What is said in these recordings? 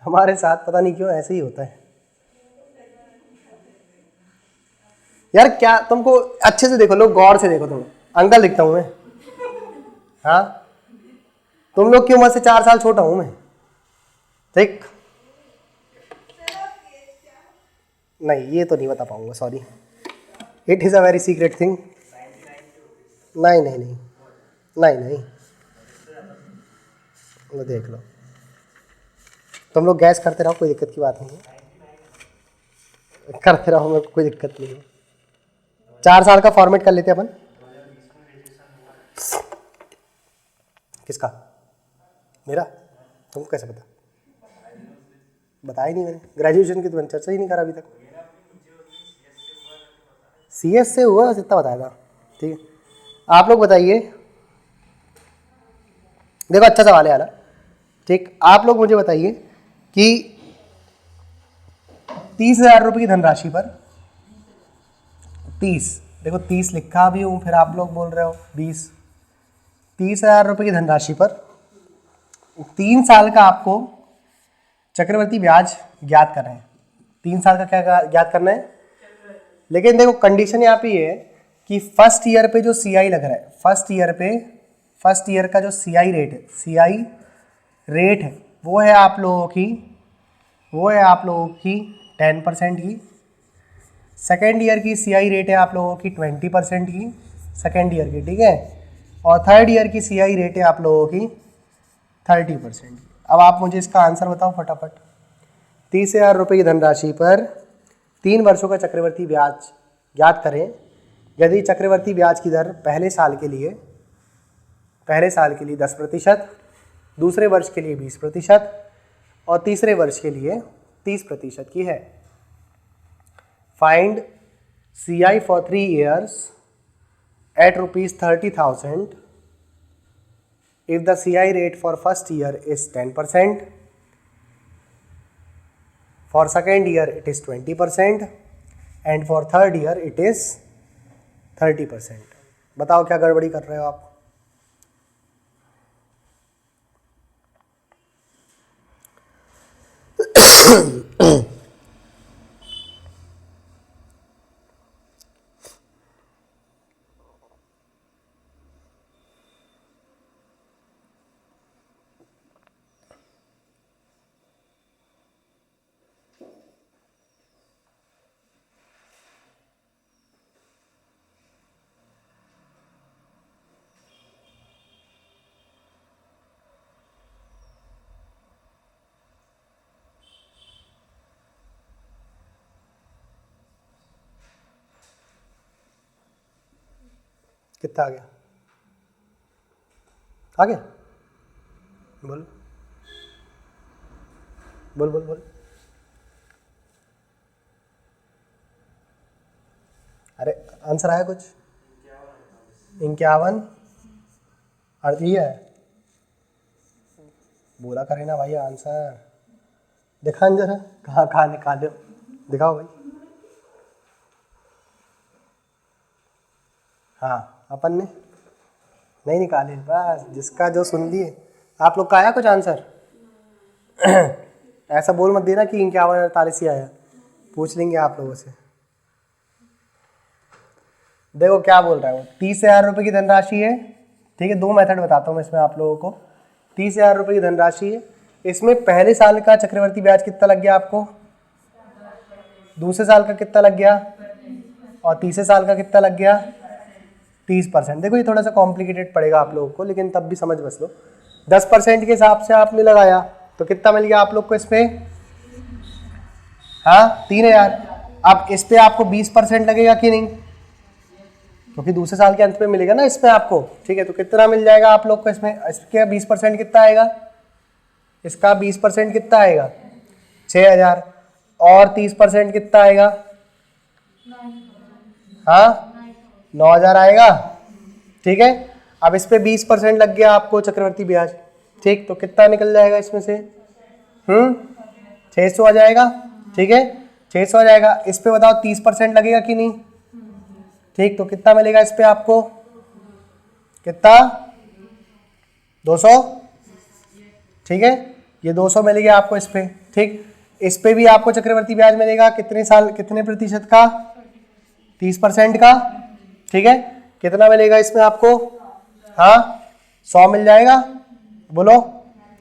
हमारे साथ पता नहीं क्यों ऐसे ही होता है यार। क्या तुमको अच्छे से देखो, लोग गौर से देखो, तुम अंकल दिखता हूं मैं? हाँ, तुम लोग की उम्र से 4 साल छोटा हूं मैं, ठीक? नहीं, ये तो नहीं बता पाऊंगा, sorry, it is a very secret thing. नहीं नहीं नहीं नहीं नहीं, लो देख लो, तुम लोग गैस करते रहो, कोई दिक्कत की बात नहीं है, करते रहो, मेरे को कोई दिक्कत नहीं है। 4 साल का फॉर्मेट कर लेते अपन। किसका? मेरा? तुमको कैसे पता? बताया ही नहीं मैंने, ग्रेजुएशन की तो मैंने चर्चा ही नहीं करा अभी तक। CS से हुआ, बस इतना बताया था, ठीक है। आप लोग बताइए, देखो अच्छा सवाल है ना, ठीक। आप लोग मुझे बताइए कि 30,000 रुपये की धनराशि पर 30, देखो 30 लिखा भी हूँ, फिर आप लोग बोल रहे हो 20। 30,000 रुपये की धनराशि पर 3 साल का आपको चक्रवर्ती ब्याज ज्ञात करना है। 3 साल का क्या ज्ञात करना है? लेकिन देखो कंडीशन यहाँ पे ये है कि फर्स्ट ईयर पे जो CI लग रहा है, फर्स्ट ईयर का जो CI रेट है, वो है आप लोगों की 10% की। सेकेंड ईयर की CI रेट है आप लोगों की 20% की, सेकेंड ईयर की, ठीक है। और थर्ड ईयर की CI रेट है आप लोगों की 30% की। अब आप मुझे इसका आंसर बताओ फटाफट। 30,000 रुपये की धनराशि पर 3 वर्षों का चक्रवर्ती ब्याज ज्ञात करें। यदि चक्रवर्ती ब्याज की दर पहले साल के लिए 10%, दूसरे वर्ष के लिए 20% और तीसरे वर्ष के लिए 30% की है। Find CI for 3 years at ₹30,000 if the CI rate for first year is 10%, for second year it is 20% and for third year it is 30%। बताओ क्या गड़बड़ी कर रहे हो आप? कितना आ गया? आ गया? बोल बोल बोल बोल। अरे आंसर आया कुछ? 51। अर्थ ये है, बोला करे ना भाई आंसर। दिखा जरा, कहाँ निकाले, दिखाओ भाई। हाँ, अपन ने नहीं निकाले, बस जिसका जो सुन लिए। आप लोग का आया कुछ आंसर? ऐसा बोल मत देना कि 51 ही आया, पूछ लेंगे आप लोगों से। देखो क्या बोल रहा है वो, 30,000 रुपये की धनराशि है, ठीक है। 2 मेथड बताता हूँ मैं इसमें आप लोगों को। 30,000 रुपये की धनराशि है, इसमें पहले साल का चक्रवर्ती ब्याज कितना लग गया आपको, दूसरे साल का कितना लग गया, और तीसरे साल का कितना लग गया, 30%। देखो ये थोड़ा सा कॉम्प्लिकेटेड पड़ेगा आप लोगों को, लेकिन तब भी समझ बस लो। 10% के हिसाब से आपने लगाया तो कितना मिल गया आप लोग को इसमें? हाँ, 3,000। अब इस पे आपको 20% लगेगा कि नहीं, क्योंकि दूसरे साल के अंत में मिलेगा ना इसमें आपको, ठीक है। तो कितना मिल जाएगा आप लोग को इसमें? इसके 20% कितना आएगा? इसका 20% कितना आएगा? 6,000। और 30% कितना आएगा? हाँ, 9,000 आएगा, ठीक है। अब इस पे 20% लग गया आपको चक्रवर्ती ब्याज, ठीक। तो कितना निकल जाएगा इसमें से? 600 आ जाएगा, ठीक है। 600 आ जाएगा। इस पे बताओ 30% लगेगा कि नहीं, ठीक। तो कितना मिलेगा इस पे आपको? कितना? 200, ठीक है। ये 200 मिल गया आपको इस पे, ठीक। इस पे भी आपको चक्रवर्ती ब्याज मिलेगा कितने साल, कितने प्रतिशत का, 30% का, ठीक है। कितना मिलेगा इसमें आपको, हाँ 100 मिल जाएगा। बोलो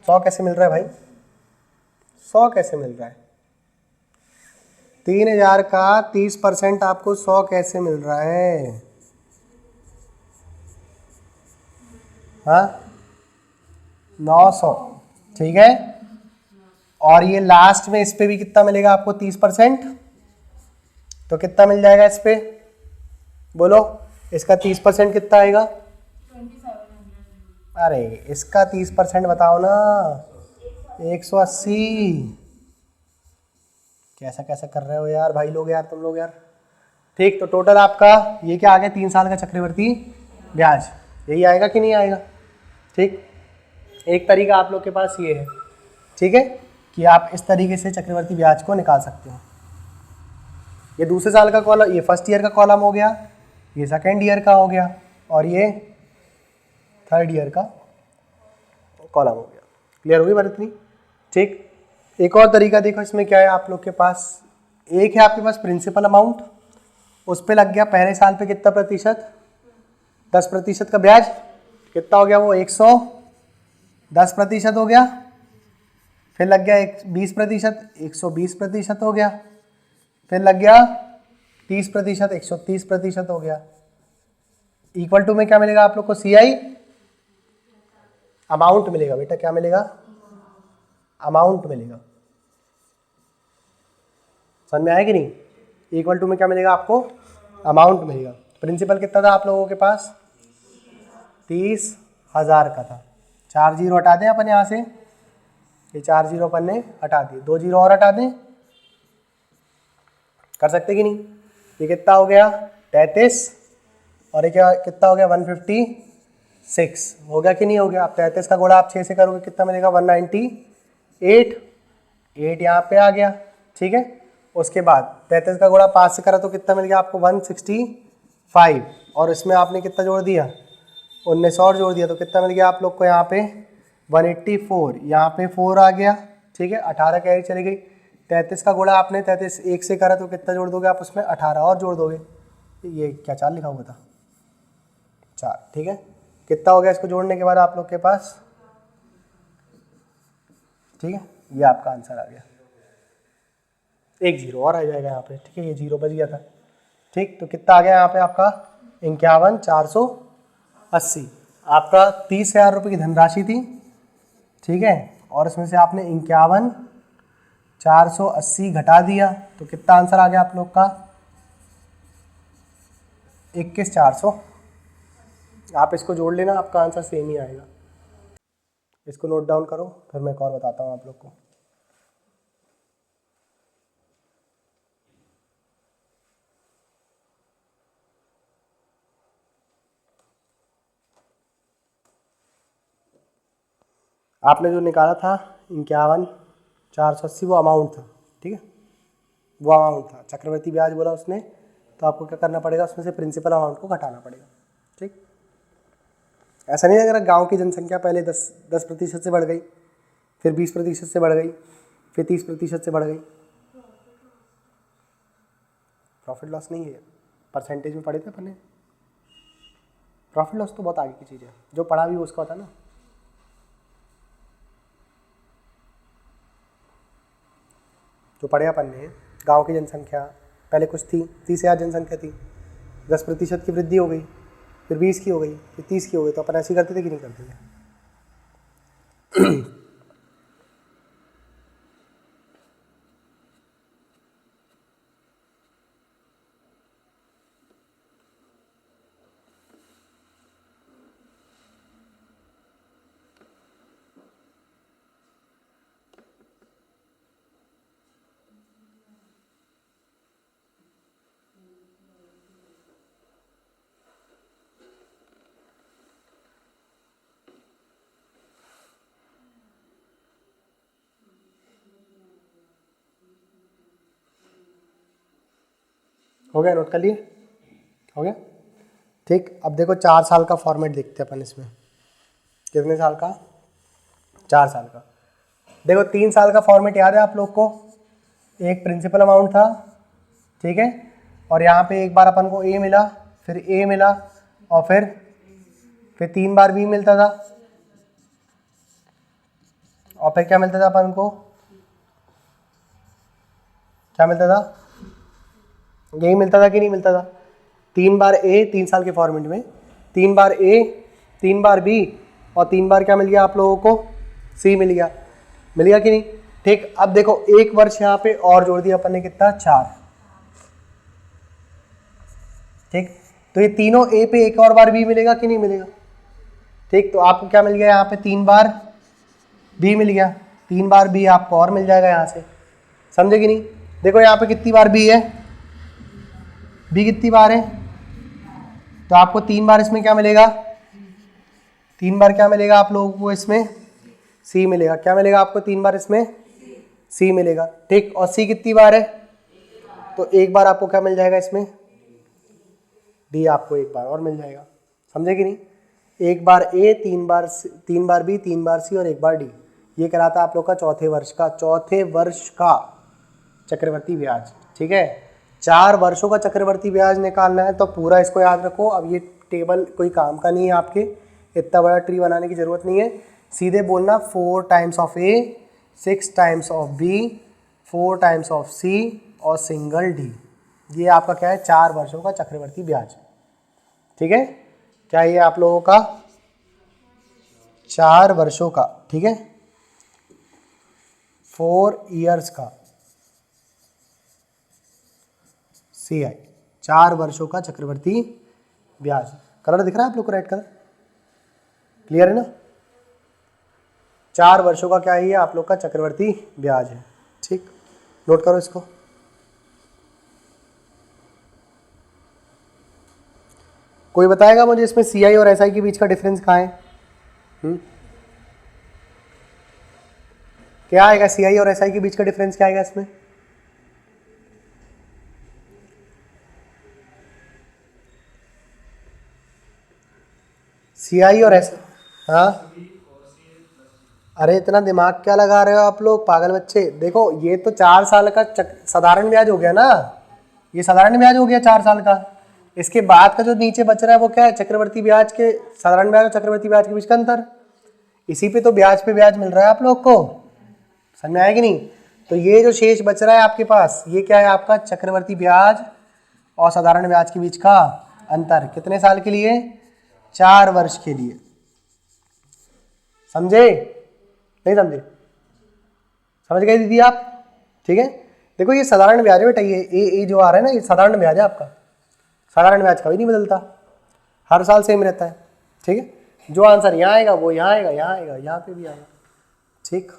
100 कैसे मिल रहा है भाई, 100 कैसे मिल रहा है, 3000 का 30% आपको 100 कैसे मिल रहा है, हाँ 900, ठीक है। और ये लास्ट में इस पे भी कितना मिलेगा आपको 30%, तो कितना मिल जाएगा इस पे, बोलो इसका 30% कितना आएगा, अरे इसका 30% बताओ ना, 180। कैसा कैसा कर रहे हो यार भाई लोग, यार तुम लोग यार, ठीक। तो टोटल आपका ये क्या आ गया, 3 साल का चक्रवर्ती ब्याज, यही आएगा कि नहीं आएगा, ठीक। एक तरीका आप लोग के पास ये है, ठीक है, कि आप इस तरीके से चक्रवर्ती ब्याज को निकाल सकते हो। ये दूसरे साल का कॉलम, ये फर्स्ट ईयर का कॉलम हो गया, ये सेकेंड ईयर का हो गया, और ये थर्ड ईयर का कॉलम हो गया। क्लियर होगी बात इतनी, ठीक। एक और तरीका देखो इसमें क्या है आप लोग के पास, एक है आपके पास प्रिंसिपल अमाउंट, उस पे लग गया पहले साल पे कितना प्रतिशत, 10% का ब्याज, कितना हो गया वो 110% हो गया। फिर लग गया 20%, 120% हो गया। फिर लग गया 30%, 130% हो गया। इक्वल टू में क्या मिलेगा आप लोग को, CI अमाउंट मिलेगा बेटा, क्या मिलेगा, अमाउंट मिलेगा। समझ में आया कि नहीं, इक्वल टू में क्या मिलेगा आपको, अमाउंट मिलेगा। प्रिंसिपल कितना था आप लोगों के पास, 30,000 का था। 4 जीरो हटा दें अपन यहाँ से, ये 4 जीरो अपन ने हटा दिए, 2 जीरो और हटा दें, कर सकते कि नहीं। ये कितना हो गया 33, और ये क्या कितना हो गया 156, हो गया कि नहीं हो गया। आप 33 का गुणा आप 6 से करोगे कितना मिलेगा 198, 8 यहाँ पे आ गया, ठीक है। उसके बाद 33 का गुणा 5 से करा तो कितना मिल गया आपको 165, और इसमें आपने कितना जोड़ दिया 19 और जोड़ दिया, तो कितना मिल गया आप लोग को यहाँ पे 184, यहाँ पे 4 आ गया, ठीक है। 18 कैरी चली गई। 33 का गुणा आपने 33 1 से करा तो कितना जोड़ दोगे आप उसमें, 18 और जोड़ दोगे, ये क्या 4 लिखा हुआ था, 4, ठीक है। कितना हो गया इसको जोड़ने के बाद आप लोग के पास, ठीक है। ये आपका आंसर आ गया, 1 जीरो और आ जाएगा यहाँ पे, ठीक है। ये जीरो बच गया था, ठीक। तो कितना आ गया यहाँ पे आपका 51,480। आपका 30,000 रुपये की धनराशि थी, ठीक है, और इसमें से आपने 51,480 घटा दिया, तो कितना आंसर आ गया आप लोग का 21,400। आप इसको जोड़ लेना, आपका आंसर सेम ही आएगा। इसको नोट डाउन करो, फिर मैं एक और बताता हूँ आप लोग को। आपने जो निकाला था 51,480 वो अमाउंट था, ठीक है, वो अमाउंट था। चक्रवर्ती ब्याज बोला उसने, तो आपको क्या करना पड़ेगा, उसमें से प्रिंसिपल अमाउंट को घटाना पड़ेगा, ठीक। ऐसा नहीं है अगर गांव की जनसंख्या पहले 10% से बढ़ गई, फिर 20% से बढ़ गई, फिर 30% से बढ़ गई, प्रॉफिट लॉस नहीं है, परसेंटेज में पढ़े थे अपने। प्रॉफिट लॉस तो बहुत आगे की चीज़ है, जो पढ़ा भी उसका होता है ना। जो पढ़े अपन ने, गांव की जनसंख्या पहले कुछ थी, 30,000 जनसंख्या थी, 10% की वृद्धि हो गई, फिर 20 की हो गई, फिर 30 की हो गई, तो अपन ऐसे करते थे कि नहीं करते थे। हो गया, नोट कर लिए, हो गया, ठीक। अब देखो 4 साल का फॉर्मेट देखते हैं अपन इसमें। कितने साल का, 4 साल का। देखो 3 साल का फॉर्मेट याद है आप लोग को, एक प्रिंसिपल अमाउंट था, ठीक है, और यहाँ पे एक बार अपन को ए मिला, फिर ए मिला, और फिर 3 बार बी मिलता था, और फिर क्या मिलता था अपन को, क्या मिलता था, यही मिलता था कि नहीं मिलता था, 3 बार ए 3 साल के फॉर्मेट में, 3 बार ए 3 बार बी और 3 बार क्या मिल गया आप लोगों को, सी मिल गया कि नहीं। ठीक, अब देखो एक वर्ष यहाँ पे और जोड़ दिया अपन ने, कितना, 4। ठीक, तो ये तीनों ए पे एक और बार बी मिलेगा कि नहीं मिलेगा। ठीक, तो आपको क्या मिल गया यहाँ पे, 3 बार बी मिल गया, 3 बार बी आपको और मिल जाएगा यहाँ से, समझे कि नहीं। देखो यहाँ पे कितनी बार बी है, बी कितनी बार है, तो आपको 3 बार इसमें क्या मिलेगा, 3 बार क्या मिलेगा आप लोगों को इसमें, सी मिलेगा। क्या मिलेगा आपको 3 बार इसमें, सी मिलेगा। ठीक, और सी कितनी बार है, तो एक बार आपको क्या मिल जाएगा इसमें, डी आपको एक बार और मिल जाएगा, समझे कि नहीं। एक बार ए, 3 बार बी, 3 बार सी और एक बार डी। ये कराता है आप लोग का चौथे वर्ष का चक्रवर्ती ब्याज। ठीक है, 4 वर्षों का चक्रवर्ती ब्याज निकालना है तो पूरा इसको याद रखो। अब ये टेबल कोई काम का नहीं है आपके, इतना बड़ा ट्री बनाने की जरूरत नहीं है, सीधे बोलना 4 times of A, 6 times of B, 4 times of C और सिंगल डी। ये आपका क्या है, 4 वर्षों का चक्रवर्ती ब्याज। ठीक है, क्या ये आप लोगों का 4 वर्षों का, ठीक है, 4 इयर्स का CI, 4 वर्षों का चक्रवर्ती ब्याज। कलर दिख रहा है आप लोग को, रेड कलर, क्लियर है ना। 4 वर्षों का क्या है ये आप लोग का चक्रवर्ती ब्याज है। ठीक, नोट करो इसको। कोई बताएगा मुझे इसमें CI और SI के बीच का डिफरेंस कहाँ है। क्या आएगा CI और SI के बीच का डिफरेंस, क्या आएगा इसमें। CI और SI, हाँ, अरे इतना दिमाग क्या लगा रहे हो आप लोग पागल बच्चे। देखो ये तो 4 साल का साधारण ब्याज हो गया ना, ये साधारण ब्याज हो गया 4 साल का। इसके बाद का जो नीचे बच रहा है वो क्या है, चक्रवर्ती ब्याज के, साधारण ब्याज और चक्रवर्ती ब्याज के बीच का अंतर। इसी पे तो ब्याज पे ब्याज मिल रहा है आप लोग को, समझ में आया कि नहीं। तो ये जो शेष बच रहा है आपके पास, ये क्या है आपका, चक्रवर्ती ब्याज और साधारण ब्याज के बीच का अंतर। कितने साल के लिए, 4 वर्ष के लिए। समझे, नहीं समझे, समझ गए दीदी आप। ठीक है, देखो ये साधारण ब्याज है बेटा, ये ए जो आ रहा है ना, ये साधारण ब्याज है आपका। साधारण ब्याज कभी नहीं बदलता, हर साल सेम रहता है। ठीक है, जो आंसर यहाँ आएगा वो यहाँ आएगा, यहाँ आएगा, यहाँ पे भी आएगा। ठीक,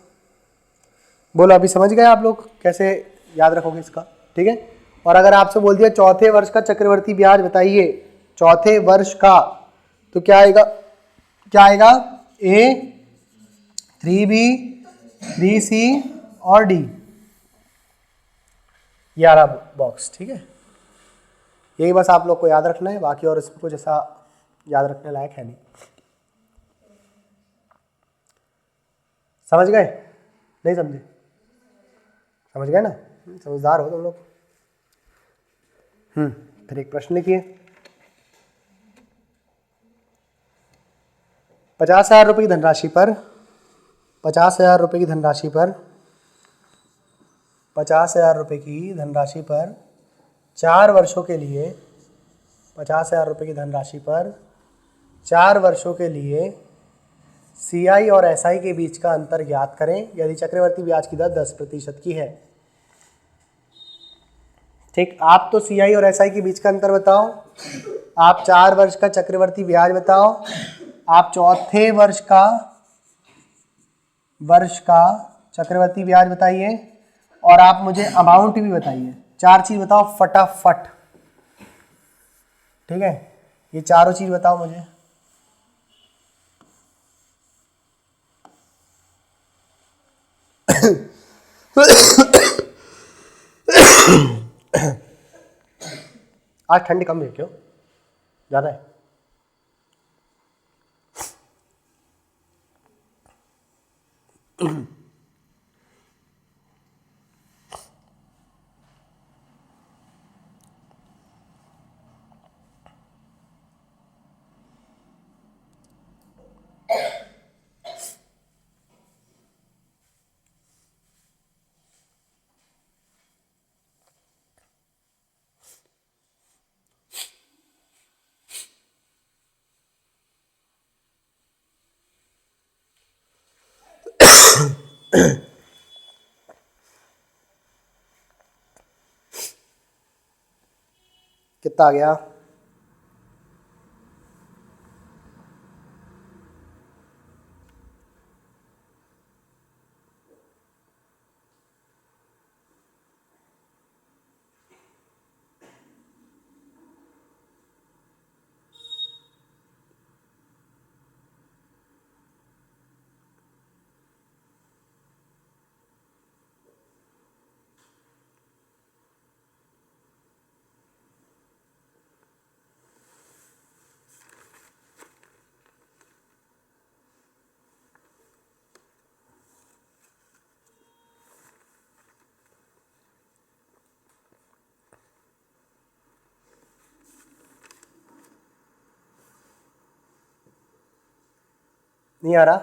बोलो अभी समझ गए आप लोग कैसे याद रखोगे इसका। ठीक है, और अगर आपसे बोल दिया चौथे वर्ष का चक्रवर्ती ब्याज बताइए, चौथे वर्ष का, तो क्या आएगा, क्या आएगा, ए, 3B, 3C और D, ये आ रहा बॉक्स। ठीक है, यही बस आप लोग को याद रखना है, बाकी और इसमें कुछ ऐसा याद रखने लायक है नहीं। समझ गए, नहीं समझे, समझ गए ना, समझदार हो तुम लोग। फिर एक प्रश्न लिखिए, 50,000 रुपये की धनराशि पर 50,000 रुपये की धनराशि पर 50,000 रुपये की धनराशि पर 4 वर्षों के लिए 50,000 रुपये की धनराशि पर 4 वर्षों के लिए CI और SI के बीच का अंतर ज्ञात करें यदि चक्रवर्ती ब्याज की दर 10% की है। ठीक, आप तो CI और SI के बीच का अंतर बताओ, आप 4 वर्ष का चक्रवर्ती ब्याज बताओ, आप चौथे वर्ष का चक्रवर्ती ब्याज बताइए, और आप मुझे अमाउंट भी बताइए। 4 चीज बताओ फटाफट। ठीक है, ये चारों चीज बताओ मुझे। आज ठंड कम है, क्यों ज्यादा है। कितना आ गया? नहीं आ रहा?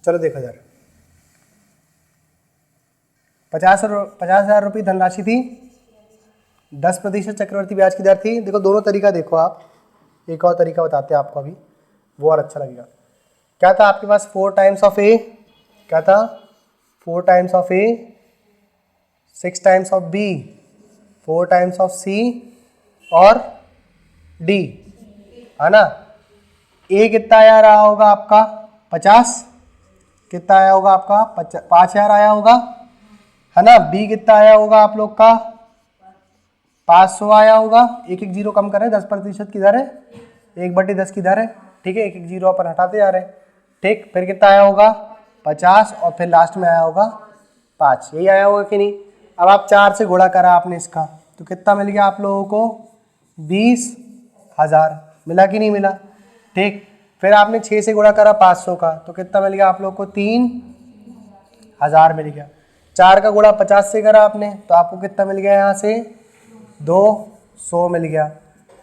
चलो देखो इधर, 50,000 रुपये धनराशि थी, 10% चक्रवर्ती ब्याज की दर थी। देखो दोनों तरीका देखो आप, एक और तरीका बताते हैं आपको अभी, वो और अच्छा लगेगा। क्या था आपके पास? 4 टाइम्स ऑफ ए, क्या था? 4 times of A, 6 times of B, 4 times of C और डी, है ना। ए कितना आया रहा होगा आपका? 50। कितना आया होगा आपका? 5,000 आया होगा, है ना। बी कितना आया होगा आप लोग का? 500 आया होगा। एक एक जीरो कम कर रहे हैं, 10% की दर है, 1/10 की दर है, ठीक है। एक एक जीरो अपन हटाते जा रहे हैं, ठीक। फिर कितना आया होगा? 50, और फिर लास्ट में आया होगा 5। यही आया होगा कि नहीं? अब आप 4 से गुणा करा आपने इसका, तो कितना मिल गया आप लोगों को? 20,000 मिला कि नहीं मिला? ठीक। फिर आपने 6 से गुणा करा 500 का, तो कितना मिल गया आप लोग को? 3,000 मिल गया। 4 का गुणा 50 से करा आपने, तो आपको कितना मिल गया? यहाँ से 200 मिल गया,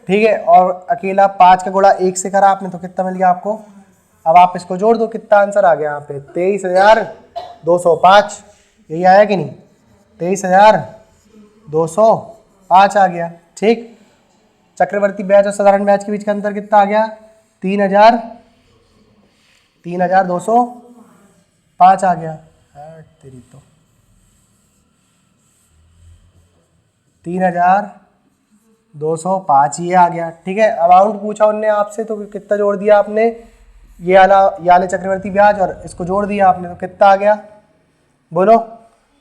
ठीक है। और अकेला 5 का गुणा 1 से करा आपने, तो कितना मिल गया आपको? अब आप इसको जोड़ दो, कितना आंसर आ गया यहाँ पे? 23,205। यही आया कि नहीं? 23,205 आ गया, ठीक। चक्रवर्ती ब्याज और साधारण ब्याज के बीच का अंतर कितना आ गया? 3,205 आ गया। तेरी तो 3,205 ये आ गया, ठीक है। अमाउंट पूछा उनने आपसे, तो कितना जोड़ दिया आपने? ये वाले चक्रवर्ती ब्याज और इसको जोड़ दिया आपने, तो कितना आ गया? बोलो।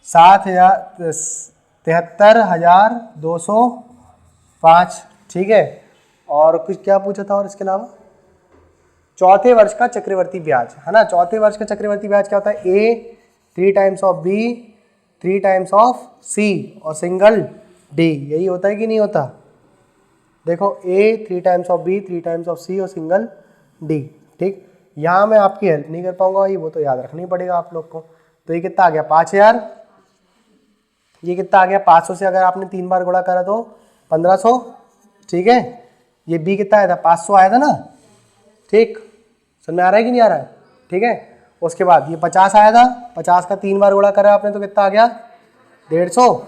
73,205, ठीक है। और कुछ क्या पूछा था और इसके अलावा? चौथे वर्ष का चक्रवर्ती ब्याज, है ना। चौथे वर्ष का चक्रवर्ती ब्याज क्या होता है? A 3 times of B, 3 times of C और सिंगल डी। यही होता है कि नहीं होता? देखो, A 3 times of B, 3 times of C और सिंगल डी, ठीक। यहाँ मैं आपकी हेल्प नहीं कर पाऊंगा, ये वो तो याद रखनी पड़ेगा आप लोग को। तो ये कितना आ गया? 5,000। ये कितना आ गया? 500 से अगर आपने 3 बार गुणा करा तो 1,500, ठीक है। ये बी कितना आया था? 500 आया था ना, ठीक। समझ में आ रहा है कि नहीं आ रहा है? ठीक है। उसके बाद ये 50 आया था, 50 का 3 बार गुणा करा आपने, तो कितना आ गया? 150।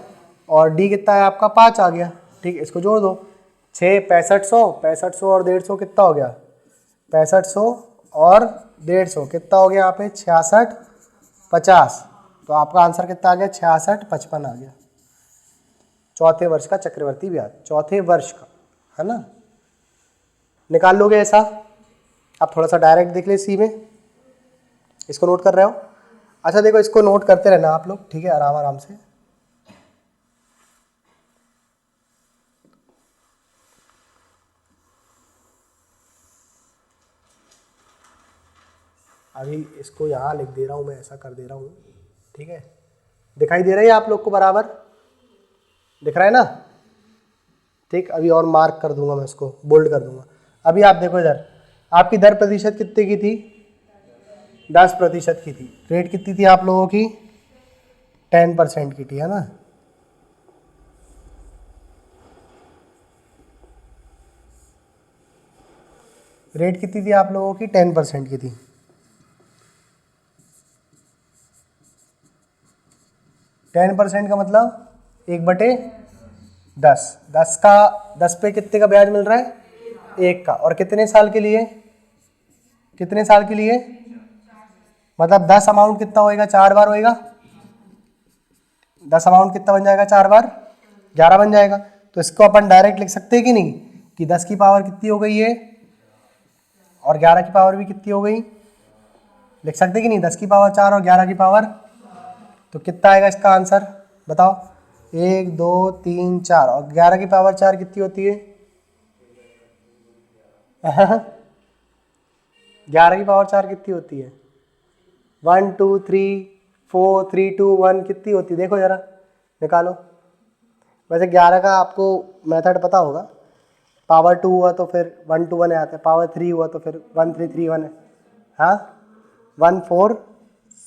और डी कितना है आपका? 5 आ गया, ठीक। इसको जोड़ दो, 6 6500, 6500 और 150 कितना हो गया? 6500 और 150 कितना हो गया यहाँ पे? 66 50। तो आपका आंसर कितना आ गया? 66 55 आ गया। चौथे वर्ष का चक्रवर्ती ब्याज, चौथे वर्ष का, है ना। निकाल लोगे ऐसा? आप थोड़ा सा डायरेक्ट देख ले सी में, इसको नोट कर रहे हो? अच्छा देखो, इसको नोट करते रहना आप लोग, ठीक है, आराम आराम से। अभी इसको यहाँ लिख दे रहा हूँ मैं, ऐसा कर दे रहा हूँ, ठीक है। दिखाई दे रही है आप लोग को? बराबर दिख रहा है ना? ठीक। अभी और मार्क कर दूंगा मैं, इसको बोल्ड कर दूंगा। अभी आप देखो इधर, आपकी दर प्रतिशत कितने की थी? 10% की थी। रेट कितनी थी आप लोगों की? 10% की थी, है ना। रेट कितनी थी आप लोगों की? 10% की थी। 10% का मतलब 1/10, 10, 10 पे कितने का ब्याज मिल रहा है? 1 का। और कितने साल के लिए? कितने साल के लिए? मतलब 10 अमाउंट कितना होएगा? 4 बार होएगा। 10 अमाउंट कितना बन जाएगा? 4 बार 11 बन जाएगा। तो इसको अपन डायरेक्ट लिख सकते हैं कि नहीं, कि 10 की पावर कितनी हो गई है और 11 की पावर भी कितनी हो गई? लिख सकते हैं कि नहीं? 10 की पावर 4 और 11 की पावर, तो कितना आएगा इसका आंसर बताओ? 1 2 3 4। और 11 की पावर 4 कितनी होती है? 11 की पावर 4 कितनी होती है? 1 2 3 4 3 2 1 कितनी होती है? देखो जरा, निकालो। वैसे 11 का आपको मेथड पता होगा। पावर 2 हुआ तो फिर 1 2 1 आता है, पावर 3 हुआ तो फिर 1 3 3 1 है। हाँ, 1 4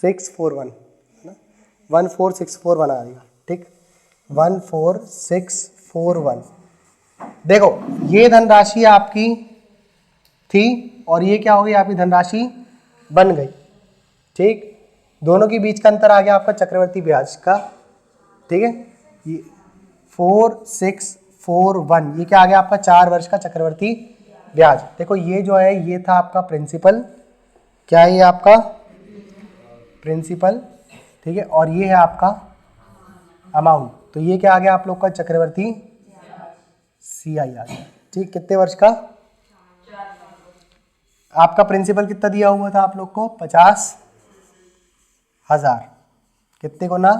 6 4 1 है ना, 1 4 6 4 1 आ गया। ठीक, 1 4 6 4 1। देखो ये धनराशि आपकी थी और ये क्या हो गई? आपकी धनराशि बन गई। ठीक, दोनों के बीच का अंतर आ गया आपका चक्रवर्ती ब्याज का। ठीक है, ये 4 6 4 1, ये क्या आ गया आपका? 4 वर्ष का चक्रवर्ती ब्याज। देखो ये जो है ये था आपका प्रिंसिपल। क्या है ये? आपका प्रिंसिपल। ठीक है, और ये है आपका अमाउंट। तो ये क्या आ गया आप लोग का? चक्रवर्ती CI आ गया। ठीक, कितने वर्ष का? आपका प्रिंसिपल कितना दिया हुआ था आप लोग को? 50,000। कितने गुना?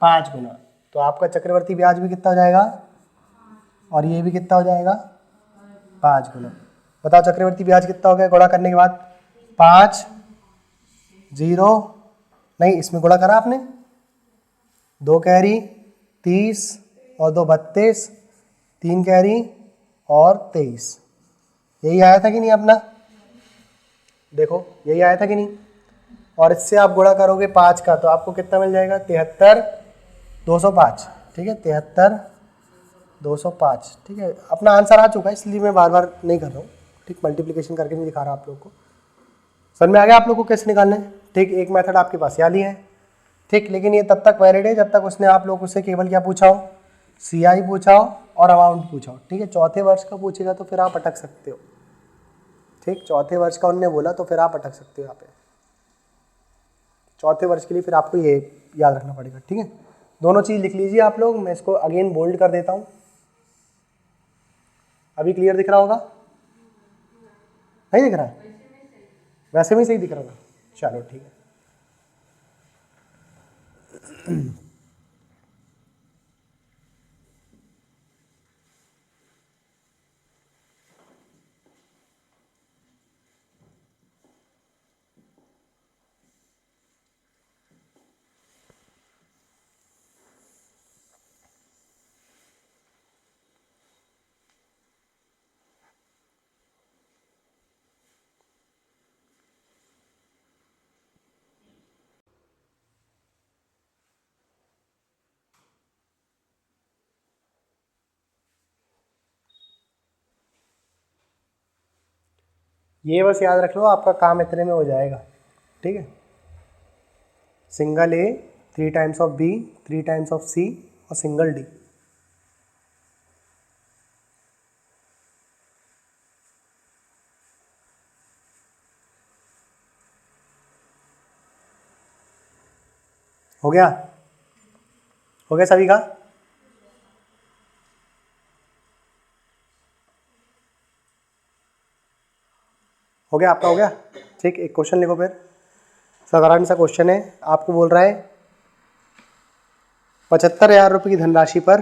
5 गुना। तो आपका चक्रवर्ती ब्याज भी कितना हो जाएगा? और ये भी कितना हो जाएगा? 5 गुना। बताओ चक्रवर्ती ब्याज कितना हो गया गुणा करने के बाद? 5 0 नहीं, इसमें गुणा करा आपने, 2 कैरी 30 और 2 32, 3 कैरी और 23। यही आया था कि नहीं अपना? देखो यही आया था कि नहीं? और इससे आप गुणा करोगे 5 का तो आपको कितना मिल जाएगा? 73 205। ठीक है, 73 205। ठीक है, अपना आंसर आ चुका है इसलिए मैं बार बार नहीं कर रहा हूँ। ठीक, मल्टीप्लिकेशन करके नहीं दिखा रहा आप लोग को। समझ में आ गया आप लोग को कैसे निकालना है? ठीक, एक मेथड आपके पास यहाँ ही है। ठीक, लेकिन ये तब तक वैलिड है जब तक उसने आप लोग उससे केवल क्या पूछा हो? CI पूछा हो और अमाउंट पूछा हो। ठीक है, चौथे वर्ष का पूछेगा तो फिर आप अटक सकते हो। ठीक, चौथे वर्ष का उन्होंने बोला तो फिर आप अटक सकते हो यहाँ पे। चौथे वर्ष के लिए फिर आपको ये याद रखना पड़ेगा। ठीक है, दोनों चीज़ लिख लीजिए आप लोग। मैं इसको अगेन बोल्ड कर देता हूँ। अभी क्लियर दिख रहा होगा? नहीं दिख रहा है? वैसे में सही दिख रहा था? चलो ठीक है। ये बस याद रख लो, आपका काम इतने में हो जाएगा। ठीक है, single A 3 times of B 3 times of C और सिंगल D। हो गया? हो गया सभी का? हो गया आपका? हो गया? ठीक, एक क्वेश्चन लिखो फिर। साधारण सा क्वेश्चन है, आपको बोल रहा है 75,000 रुपये की धनराशि पर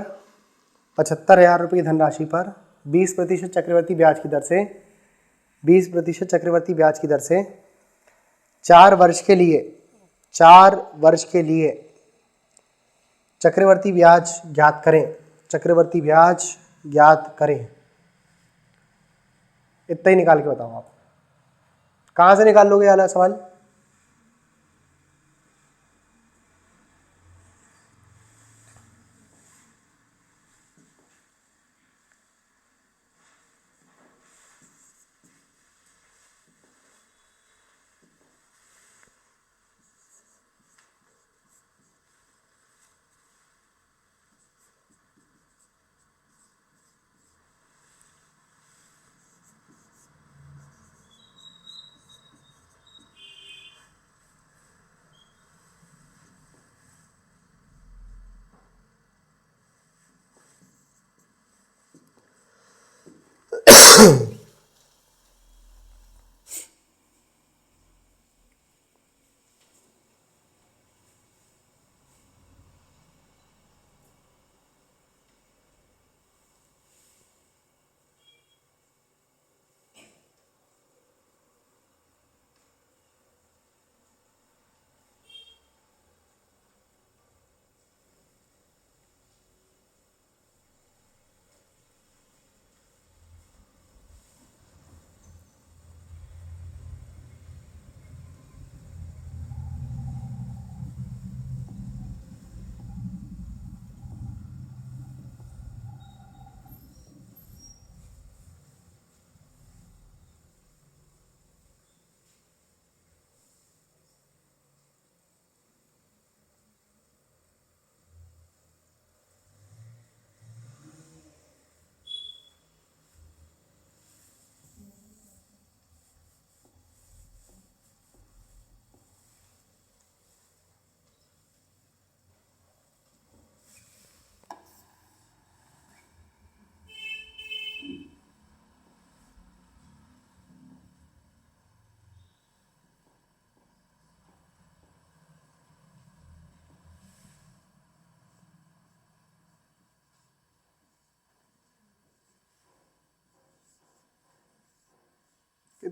75,000 रुपये की धनराशि पर 20% चक्रवर्ती ब्याज की दर से 20% चक्रवर्ती ब्याज की दर से 4 वर्ष के लिए 4 वर्ष के लिए चक्रवर्ती ब्याज ज्ञात करें। चक्रवर्ती ब्याज ज्ञात करें। इतना ही निकाल के बताओ आप। कहाँ से निकाल लोगे वाला सवाल?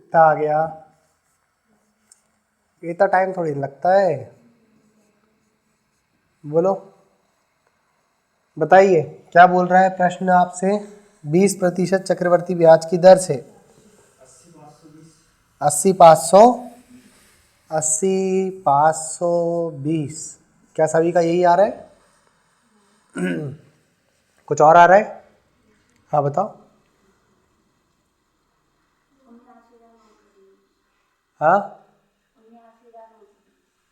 कितना आ गया, इतना टाइम थोड़ी लगता है। बोलो, बताइए क्या बोल रहा है प्रश्न आपसे। 20% चक्रवर्ती ब्याज की दर से 80 520 क्या सभी का यही आ रहा है? कुछ और आ रहा है? हाँ बताओ। हाँ,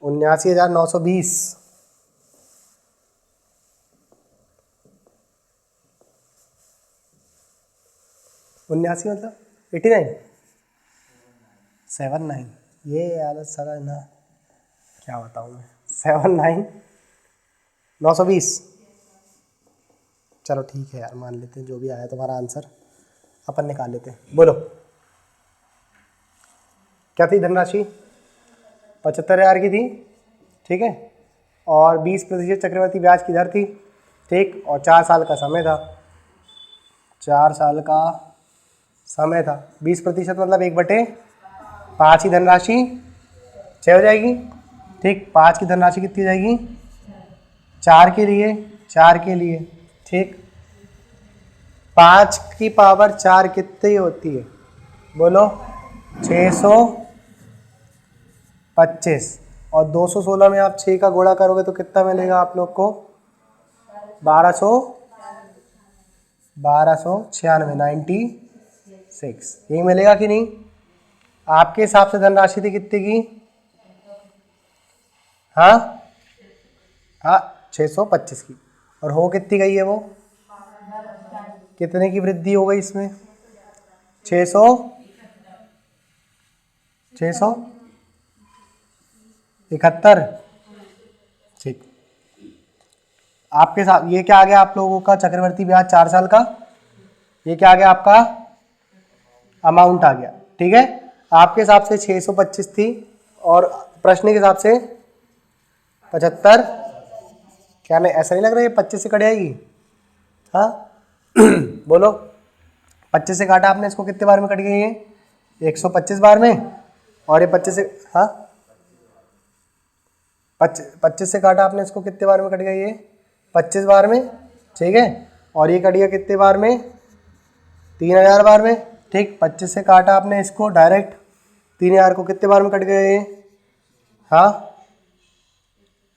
79,920। 79 मतलब 89, 79। ये आदत सारा ना, क्या बताऊँ मैं। 79,920। चलो ठीक है यार, मान लेते हैं जो भी आया तुम्हारा आंसर अपन निकाल लेते हैं। बोलो क्या थी धनराशि? 75,000 की थी, ठीक है। और 20% चक्रवर्ती ब्याज की दर थी, ठीक। और 4 साल का समय था, 4 साल का समय था। 20% मतलब 1/5 ही धनराशि 6 हो जाएगी, ठीक। 5 की धनराशि कितनी हो जाएगी? 4 के लिए, 4 के लिए, ठीक। 5 की पावर 4 कितनी होती है? बोलो। 625। और 216 में आप 6 का गुणा करोगे तो कितना मिलेगा आप लोग को? 1296, 96 यही मिलेगा कि नहीं? आपके हिसाब से धनराशि थी कितने की? हाँ हाँ, 625 की। और हो कितनी गई है वो? कितने की वृद्धि हो गई इसमें? 600, 671, ठीक। आपके साथ ये क्या आ गया आप लोगों का चक्रवर्ती ब्याज 4 साल का? ये क्या आ गया आपका? अमाउंट आ गया, ठीक है। आपके हिसाब से 625 थी और प्रश्न के हिसाब से 75। क्या नहीं, ऐसा नहीं लग रहा है 25 से कट जाएगी? हाँ। बोलो, 25 से काटा आपने, इसको कितने बार में कट गई है? 125 बार में। और ये 25 से, हाँ, 25 से काटा आपने, इसको कितने बार में कट गई है? 25 बार में, ठीक है। और ये कट गया कितने बार में? 3000 बार में, ठीक। 25 से काटा आपने इसको डायरेक्ट, 3000 को कितने बार में कट गए? हाँ,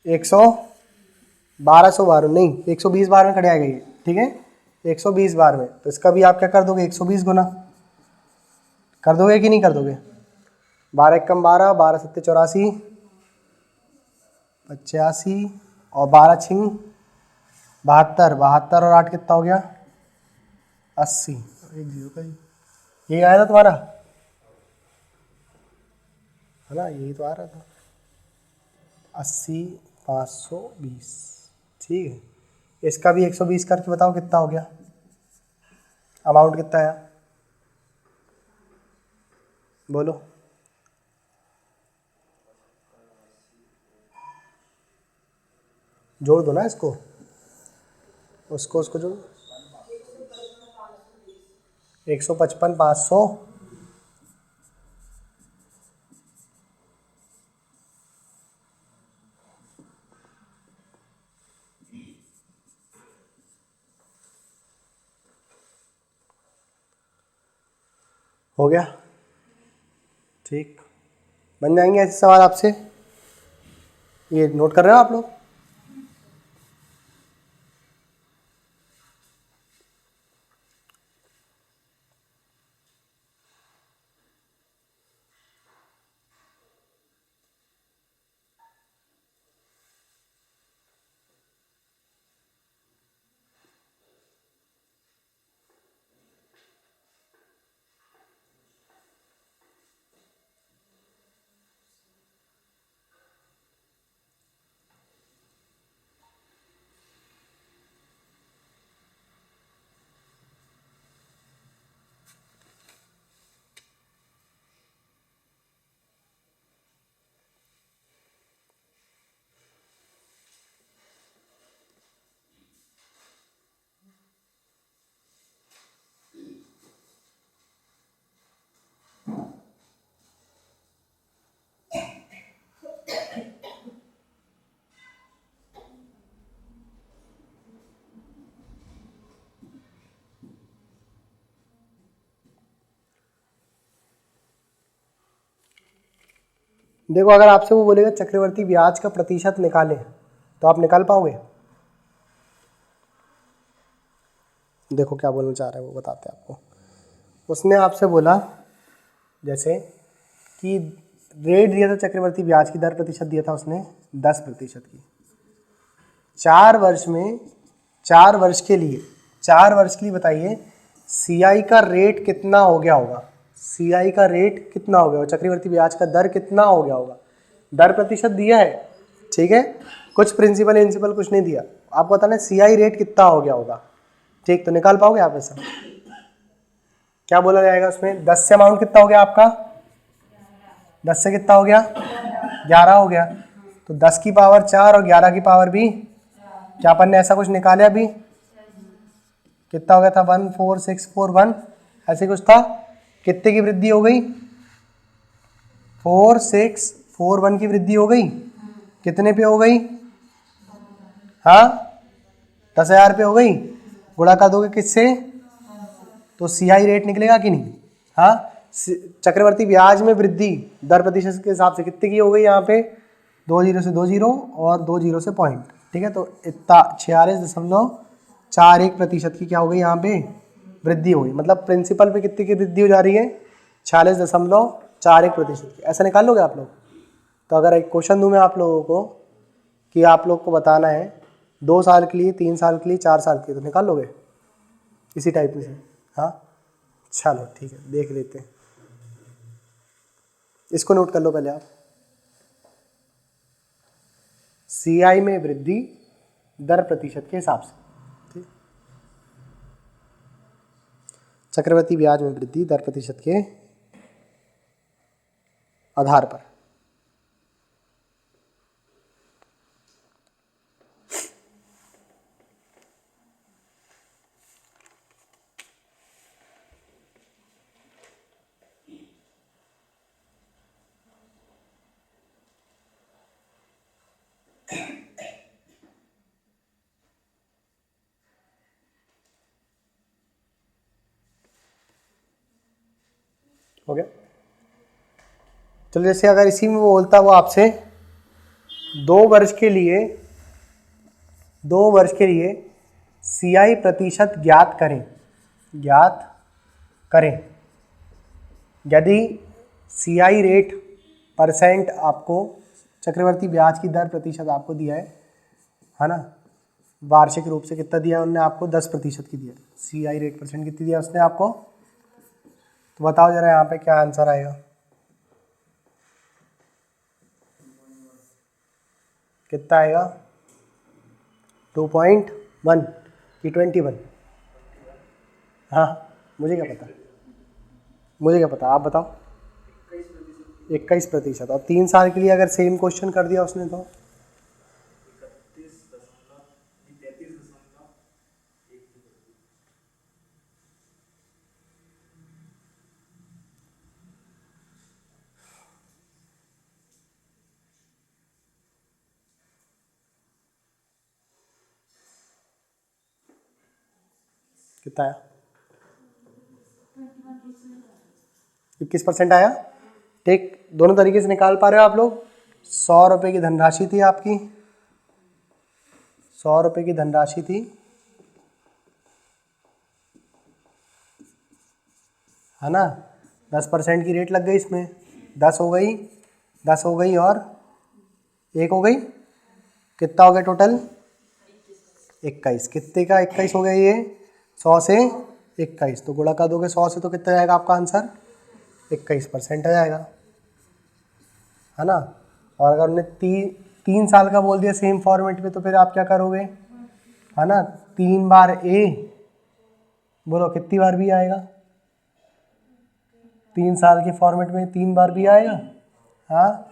1200 बार नहीं, 120 बार में कट जाएगा ये, ठीक है। 120 बार में, तो इसका भी आप क्या कर दोगे? 120 गुना कर दोगे कि नहीं कर दोगे? 12 एकम 12, 12 सत्ते 84, 85 और 12 छिंग 72, 72 और 8 कितना हो गया? 80। एक जीरो का यही आया था तुम्हारा, है ना? यही तो आ रहा था, 80 520, ठीक है। इसका भी 120 करके बताओ कितना हो गया, अमाउंट कितना आया? बोलो। जोड़ दो ना इसको, उसको जोड़। 155 500, हो गया, ठीक। बन जाएंगे ऐसे सवाल आपसे, ये नोट कर रहे हो आप लोग? देखो अगर आपसे वो बोलेगा चक्रवर्ती ब्याज का प्रतिशत निकालें तो आप निकाल पाओगे? देखो क्या बोलना चाह रहे हैं वो बताते हैं आपको। उसने आपसे बोला जैसे कि रेट दिया था चक्रवर्ती ब्याज की दर प्रतिशत दिया था उसने 10% की। 4 वर्ष में 4 वर्ष के लिए बताइए सीआई का रेट कितना हो गया होगा? सीआई का रेट कितना हो गया होगा? चक्रवर्ती ब्याज का दर कितना हो गया होगा? दर प्रतिशत दिया है, ठीक है, कुछ प्रिंसिपल कुछ नहीं दिया, आपको बताना है सीआई रेट कितना हो गया होगा। ठीक, तो निकाल पाओगे आप ऐसा? क्या बोला जाएगा उसमें? 10 से अमाउंट कितना हो गया आपका? 10 से कितना हो गया? 11 हो गया। तो 10 की पावर 4 और 11 की पावर भी, क्या अपन ने ऐसा कुछ निकाला अभी? कितना हो गया था? 14641 ऐसे कुछ था। कितने की वृद्धि हो गई? 4641 की वृद्धि हो गई। कितने पे हो गई? हाँ 10,000 पे हो गई। गुणा कर दोगे किससे? तो सीआई रेट निकलेगा कि नहीं? हाँ, चक्रवर्ती ब्याज में वृद्धि दर प्रतिशत के हिसाब से कितने की हो गई यहाँ पे? 2 जीरो से 2 जीरो और 2 जीरो से पॉइंट, ठीक है, तो इतना 46.41% की क्या हो गई यहाँ पे? वृद्धि हो गई। मतलब प्रिंसिपल पे कितने की वृद्धि हो जा रही है? 46.41% की। ऐसा निकाल लोगे आप लोग? तो अगर एक क्वेश्चन दूँ मैं आप लोगों को कि आप लोग को बताना है 2 साल के लिए, 3 साल के लिए, 4 साल के लिए, तो निकाल लोगे इसी टाइप में से? हाँ चलो ठीक है, देख लेते हैं। इसको नोट कर लो पहले आप। सीआई में वृद्धि दर प्रतिशत के हिसाब से, ठीक, चक्रवर्ती ब्याज में वृद्धि दर प्रतिशत के आधार पर। हो गया? चलो जैसे अगर इसी में वो बोलता वो आपसे 2 वर्ष के लिए सीआई प्रतिशत ज्ञात करें। यदि सीआई रेट परसेंट आपको चक्रवर्ती ब्याज की दर प्रतिशत आपको दिया है ना, वार्षिक रूप से कितना दिया उन्होंने आपको? 10% की दिया। सीआई रेट परसेंट कितनी दिया उसने आपको? तो बताओ जरा यहाँ पे क्या आंसर आएगा? कितना आएगा? 2.1 की 21? हाँ मुझे क्या पता, आप बताओ। 21%। और 3 साल के लिए अगर सेम क्वेश्चन कर दिया उसने तो? कितना आया? 21% आया। ठीक, दोनों तरीके से निकाल पा रहे हो आप लोग। 100 रुपये की धनराशि थी आपकी, 100 रुपये की धनराशि थी, है ना, 10% की रेट लग गई इसमें, 10 हो गई, 10 हो गई और 1 हो गई, कितना हो गया टोटल? 21। कितने का 21 हो गया ये? 100 से 21, तो गुणा कर दोगे 100 से तो कितना जाएगा आपका आंसर? 21% आ जाएगा, है ना। और अगर हमने 3 साल का बोल दिया सेम फॉर्मेट में, तो फिर आप क्या करोगे, है ना, 3 बार ए, बोलो कितनी बार भी आएगा? 3 साल के फॉर्मेट में 3 बार भी आएगा, हाँ,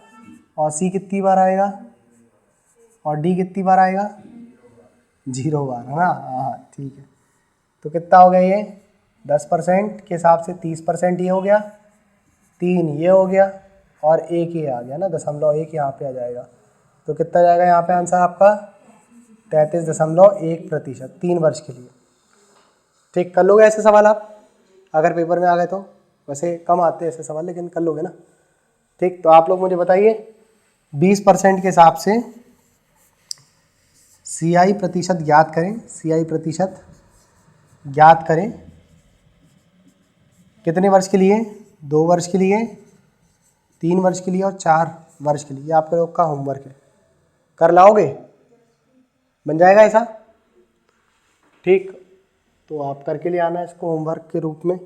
और सी कितनी बार आएगा, और डी कितनी बार आएगा? 0 बार, है ना। हाँ ठीक है, तो कितना हो गया ये? 10% के हिसाब से 30% ये हो गया, 3 ये हो गया, और 1 ये आ गया ना, 0.1 यहाँ पे आ जाएगा। तो कितना जाएगा यहाँ पे आंसर आपका? 33.1%, 3 वर्ष के लिए। ठीक, कर लोगे ऐसे सवाल आप अगर पेपर में आ गए तो? वैसे कम आते हैं ऐसे सवाल, लेकिन कर लोगे ना? ठीक, तो आप लोग मुझे बताइए 20% के हिसाब से CI प्रतिशत ज्ञात करें। CI प्रतिशत ज्ञात करें कितने वर्ष के लिए? 2 वर्ष के लिए, 3 वर्ष के लिए और 4 वर्ष के लिए। ये आप लोग का होमवर्क है, कर लाओगे? बन जाएगा ऐसा? ठीक, तो आप करके ले आना इसको होमवर्क के रूप में,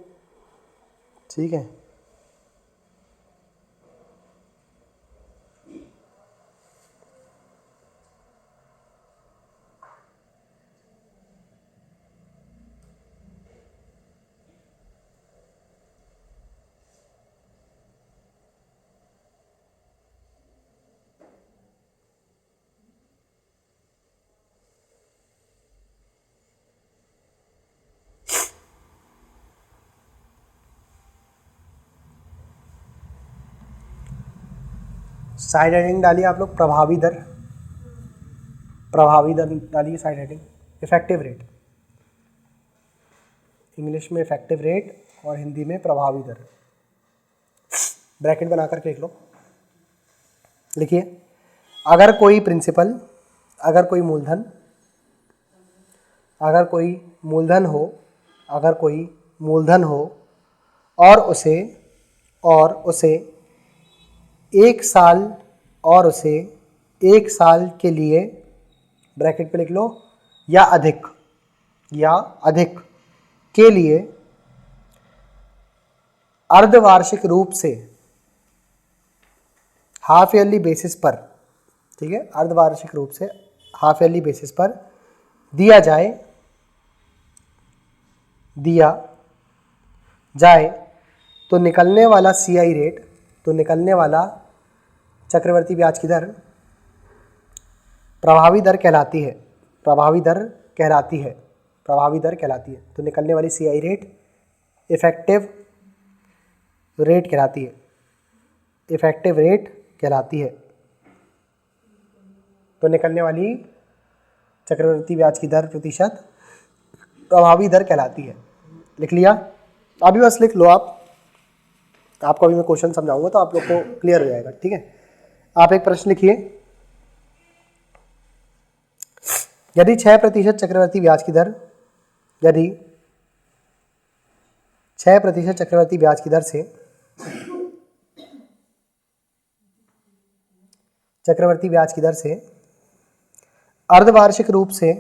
ठीक है। साइड हेडिंग डालिए आप लोग, प्रभावी दर डालिए side heading. Effective rate, English में इफेक्टिव रेट और हिंदी में प्रभावी दर। ब्रैकेट बना करके लिख लो। लिखिए, अगर कोई प्रिंसिपल, अगर कोई मूलधन, अगर कोई मूलधन हो और उसे 1 साल के लिए, ब्रैकेट पे लिख लो, या अधिक के लिए अर्धवार्षिक रूप से, हाफ ईयरली बेसिस पर, ठीक है, अर्धवार्षिक रूप से हाफ ईयरली बेसिस पर दिया जाए तो निकलने वाला CI रेट, तो निकलने वाला चक्रवर्ती ब्याज की दर प्रभावी दर कहलाती है। तो निकलने वाली CI रेट इफेक्टिव रेट कहलाती है। तो निकलने वाली चक्रवर्ती ब्याज की दर प्रतिशत प्रभावी दर कहलाती है। लिख लिया? अभी बस लिख लो आपको अभी मैं क्वेश्चन समझाऊंगा तो आप लोग को क्लियर हो जाएगा, ठीक है। आप एक प्रश्न लिखिए, यदि 6% चक्रवर्ती ब्याज की दर, यदि 6% चक्रवर्ती ब्याज की दर से अर्धवार्षिक रूप से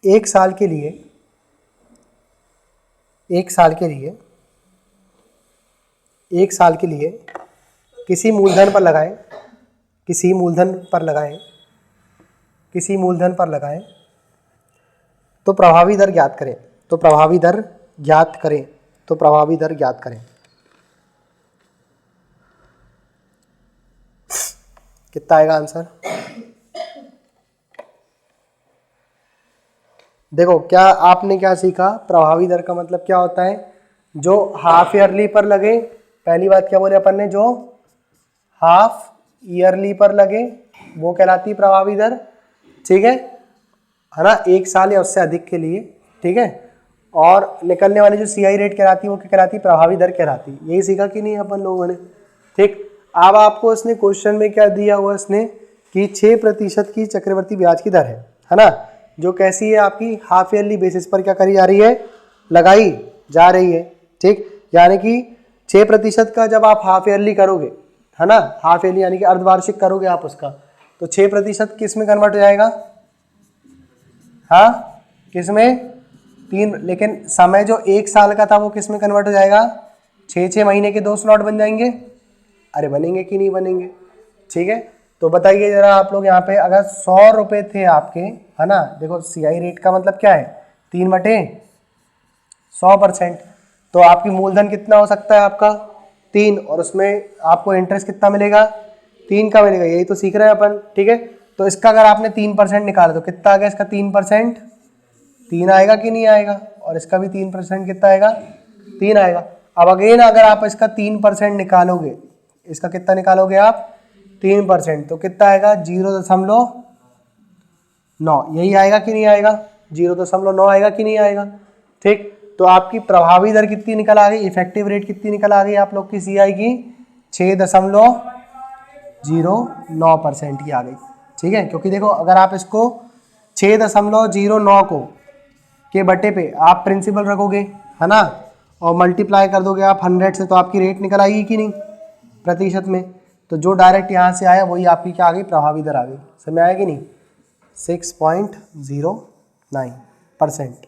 1 साल के लिए किसी मूलधन पर लगाएं तो प्रभावी दर ज्ञात करें। कितना आएगा आंसर? देखो, क्या आपने क्या सीखा? प्रभावी दर का मतलब क्या होता है? जो हाफ ईयरली पर लगे, पहली बात क्या बोले अपन ने, जो हाफ ईयरली पर लगे वो कहलाती प्रभावी दर, ठीक है ना, 1 साल या उससे अधिक के लिए, ठीक है। और निकलने वाली जो CI रेट कहलाती है वो क्या कहलाती? प्रभावी दर कहलाती। यही सीखा कि नहीं अपन लोगों ने? ठीक, अब आपको इसने क्वेश्चन में क्या दिया हुआ इसने कि 6% की चक्रवर्ती ब्याज की दर है ना, जो कैसी है आपकी? हाफ ईयरली बेसिस पर क्या करी जा रही है? लगाई जा रही है, ठीक। यानी कि 6% का जब आप हाफ ईयरली करोगे, है ना, हाफ ईयरली यानी कि अर्धवार्षिक करोगे आप उसका, तो 6% किस में कन्वर्ट हो जाएगा? हाँ, किस में? 3। लेकिन समय जो 1 साल का था वो किस में कन्वर्ट हो जाएगा? 6 महीने के 2 स्लॉट बन जाएंगे। अरे बनेंगे कि नहीं बनेंगे? ठीक है, तो बताइए जरा आप लोग यहाँ पे, अगर 100 रुपये थे आपके, है ना, देखो CI रेट का मतलब क्या है? 3/100%। तो आपकी मूलधन कितना हो सकता है आपका? 3, और उसमें आपको इंटरेस्ट कितना मिलेगा? 3 का मिलेगा। यही तो सीख रहे हैं अपन, ठीक है। तो इसका अगर आपने 3% निकाला तो कितना आ गया इसका? 3%, 3 आएगा कि नहीं आएगा? और इसका भी 3% कितना आएगा? 3 आएगा। अब अगेन अगर आप इसका 3% निकालोगे, इसका कितना निकालोगे आप? 3%, तो कितना आएगा? 0.9। यही आएगा कि नहीं आएगा? 0.9 आएगा कि नहीं आएगा? ठीक, तो आपकी प्रभावी दर कितनी निकल आ गई, इफेक्टिव रेट कितनी निकल आ गई आप लोग की सीआई की 6.09% की आ गई। ठीक है, क्योंकि देखो अगर आप इसको 6.09 को के बटे पे आप प्रिंसिपल रखोगे है ना, और मल्टीप्लाई कर दोगे आप 100 से, तो आपकी रेट निकल आएगी कि नहीं प्रतिशत में। तो जो डायरेक्ट यहाँ से आया वही आपकी क्या आ गई, प्रभावी दर आ गई। समझ में आया कि नहीं, 6.09%।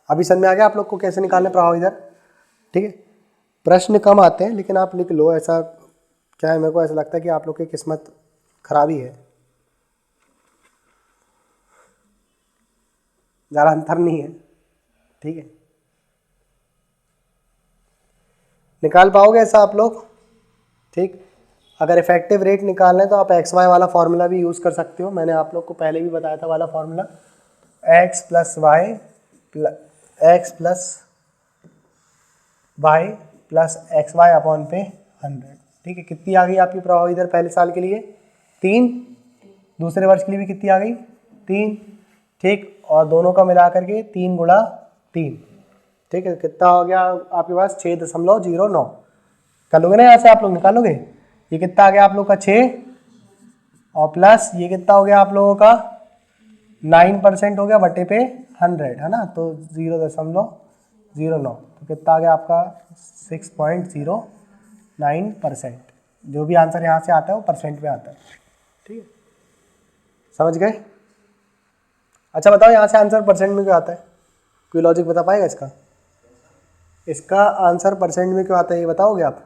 अभी समझ में आ गया आप लोग को कैसे निकालना प्रभावी दर। ठीक है, प्रश्न कम आते हैं लेकिन आप लिख लो। ऐसा क्या है, मेरे को ऐसा लगता है कि आप लोग की किस्मत खराब ही है, ज़्यादा अंतर नहीं है। ठीक है, निकाल पाओगे ऐसा आप लोग। ठीक, अगर इफेक्टिव रेट निकालना है तो आप एक्स वाई वाला फार्मूला भी यूज़ कर सकते हो। मैंने आप लोग को पहले भी बताया था वाला formula, x plus y plus x y upon पे 100। ठीक है, कितनी आ गई आपकी प्रभावी दर पहले साल के लिए 3, दूसरे वर्ष के लिए भी कितनी आ गई 3। ठीक, और दोनों का मिला करके 3 गुणा 3। ठीक है, कितना हो गया आपके पास 6.09। कर लोगे ना यहाँ से आप लोग, निकालोगे। ये कितना आ गया आप लोग का 6, और प्लस ये कितना हो गया आप लोगों का 9% हो गया बटे पे 100 है ना, तो 0.09, तो कितना आ गया आपका 6.09%। जो भी आंसर यहाँ से आता है वो परसेंट में आता है। ठीक है, समझ गए। अच्छा बताओ यहाँ से आंसर परसेंट में क्यों आता है, कोई लॉजिक बता पाएगा इसका? इसका आंसर परसेंट में क्यों आता है ये बताओगे आप?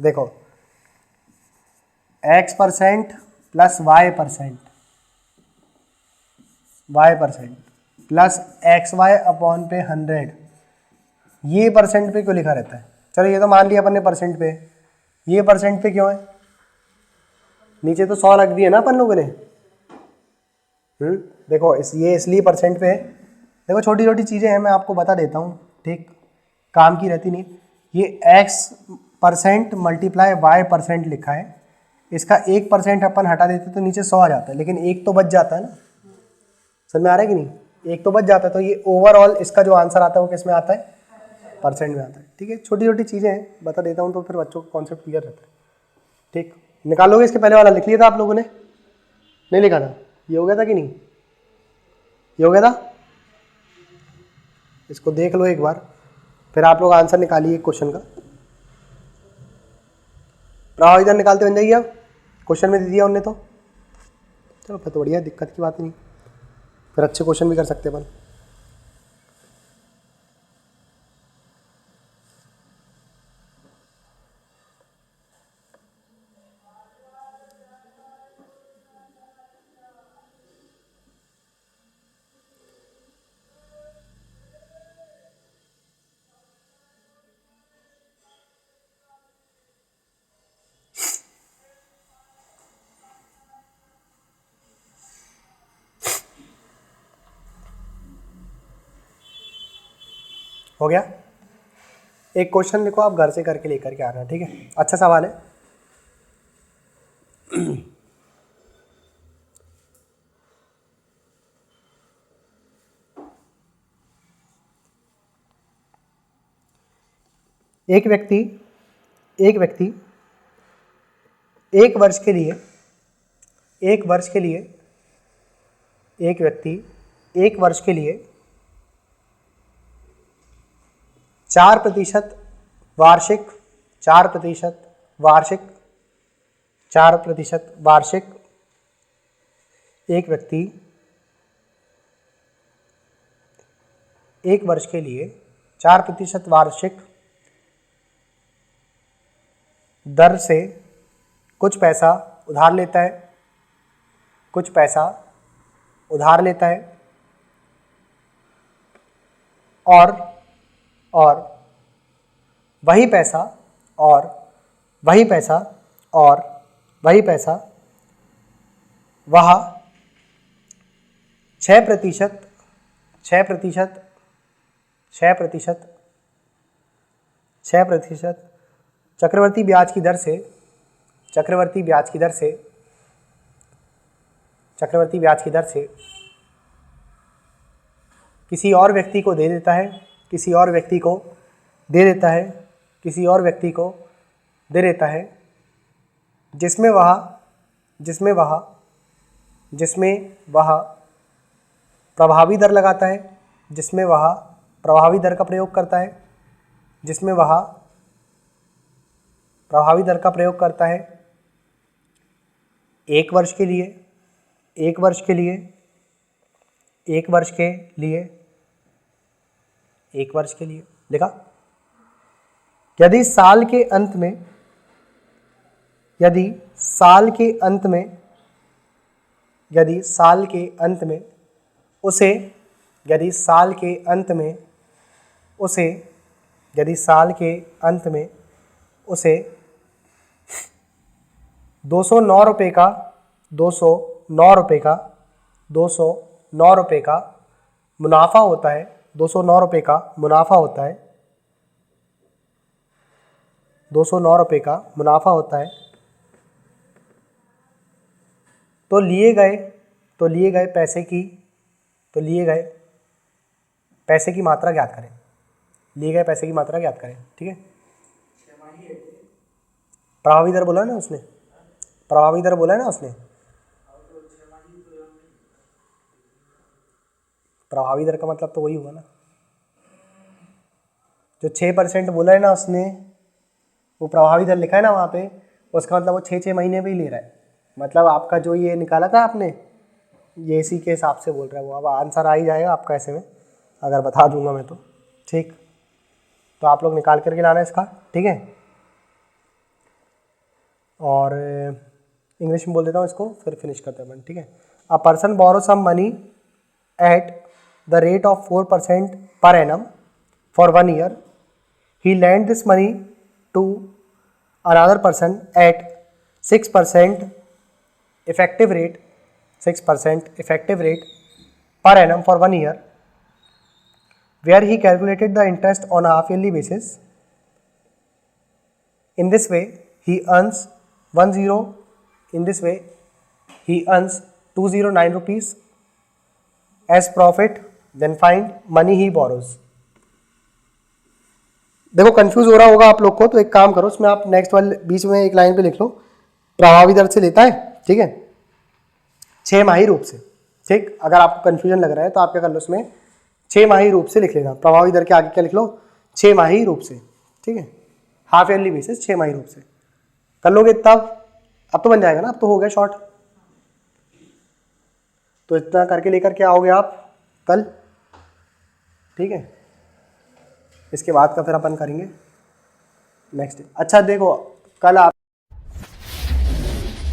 देखो, x% plus y% plus XY upon पे 100, ये परसेंट पे क्यों लिखा रहता है? चलो ये तो मान लिया अपन ने परसेंट पे, ये परसेंट पे क्यों है? नीचे तो 100 रख दिए ना अपन लोगों ने। देखो ये इसलिए परसेंट पे है। देखो छोटी छोटी चीज़ें हैं, मैं आपको बता देता हूँ। ठीक, काम की रहती नहीं। ये x% मल्टीप्लाई y% लिखा है, इसका 1% अपन हटा देते तो नीचे 100 आ जाता है, लेकिन एक तो बच जाता है ना। समझ में आ रहा है कि नहीं, एक तो बच जाता है। तो ये ओवरऑल इसका जो आंसर आता है वो किस में आता है, परसेंट में आता है। ठीक है, छोटी छोटी चीज़ें हैं, बता देता हूँ तो फिर बच्चों को कॉन्सेप्ट क्लियर रहता है। ठीक, निकालोगे। इसके पहले वाला लिख लिया था आप लोगों ने, नहीं लिखा था? ये हो गया था कि नहीं, ये हो गया था। इसको देख लो एक बार, फिर आप लोग आंसर निकालिए क्वेश्चन का। प्रभावी दर निकालते बन जाइए, क्वेश्चन में दे दिया उनने तो। चलो फिर तो बढ़िया, दिक्कत की बात नहीं, फिर अच्छे क्वेश्चन भी कर सकते अपन। हो गया, एक क्वेश्चन लिखो आप घर से करके लेकर के आना। ठीक है, अच्छा सवाल है। एक व्यक्ति एक वर्ष के लिए एक व्यक्ति 4% वार्षिक 4% वार्षिक एक व्यक्ति 1 वर्ष के लिए 4% वार्षिक दर से कुछ पैसा उधार लेता है, और वही पैसा वह 6% चक्रवर्ती ब्याज की दर से किसी और व्यक्ति को दे देता है, किसी और व्यक्ति को दे देता है, किसी और व्यक्ति को दे देता है, जिसमें वह प्रभावी दर लगाता है, जिसमें वह प्रभावी दर का प्रयोग करता है, जिसमें वह प्रभावी दर का प्रयोग करता है 1 वर्ष के लिए, 1 वर्ष के लिए, 1 वर्ष के लिए, 1 वर्ष के लिए। देखा, यदि साल के अंत में, यदि साल के अंत में, यदि साल के अंत में उसे, यदि साल के अंत में उसे, यदि साल के अंत में उसे 209 रुपये का, 209 रुपये का, 209 रुपये का मुनाफा होता है, 209 रुपये का मुनाफा होता है, 209 रुपये का मुनाफा होता है, तो लिए गए पैसे की मात्रा ज्ञात करें, लिए गए पैसे की मात्रा ज्ञात करें। ठीक है, प्रभावी दर बोला है ना उसने, प्रभावी दर बोला है ना उसने, प्रभावी दर का मतलब तो वही हुआ ना, जो 6% बोला है ना उसने, वो प्रभावी दर लिखा है ना वहाँ पे, उसका मतलब वो 6 महीने भी ले रहा है। मतलब आपका जो ये निकाला था आपने, ये इसी के हिसाब से बोल रहा है वो। अब आंसर आ ही जाएगा आपका ऐसे में, अगर बता दूंगा मैं तो। ठीक, तो आप लोग निकाल करके लाना इसका। ठीक है, और इंग्लिश में बोल देता हूँ इसको, फिर फिनिश करते हैं अपन। ठीक है, a person borrow some money at the rate of 4% per annum for 1 year. He lent this money to another person at 6% effective rate, 6% effective rate per annum for 1 year, where he calculated the interest on a half-yearly basis. In this way, he earns 209 rupees as profit. Then find money he borrows. देखो confuse हो रहा होगा आप लोग को, तो एक काम करो, उसमें आप नेक्स्ट वाले बीच में एक लाइन पे लिख लो, प्रभावी दर से लेता है। ठीक है, 6माही रूप से। ठीक, अगर आपको कंफ्यूजन लग रहा है तो आप क्या कर लो, उसमें 6माही रूप से लिख लेना, प्रभावी दर के आगे क्या लिख लो, 6माही रूप से। ठीक है, हाफ ईयरली बेसिस 6माही रूप से कर लोगे तब, अब तो बन जाएगा ना, अब तो हो गया शॉर्ट। तो इतना करके लेकर के आओगे आप कल। ठीक है, इसके बाद का फिर अपन करेंगे नेक्स्ट। अच्छा देखो, कल आप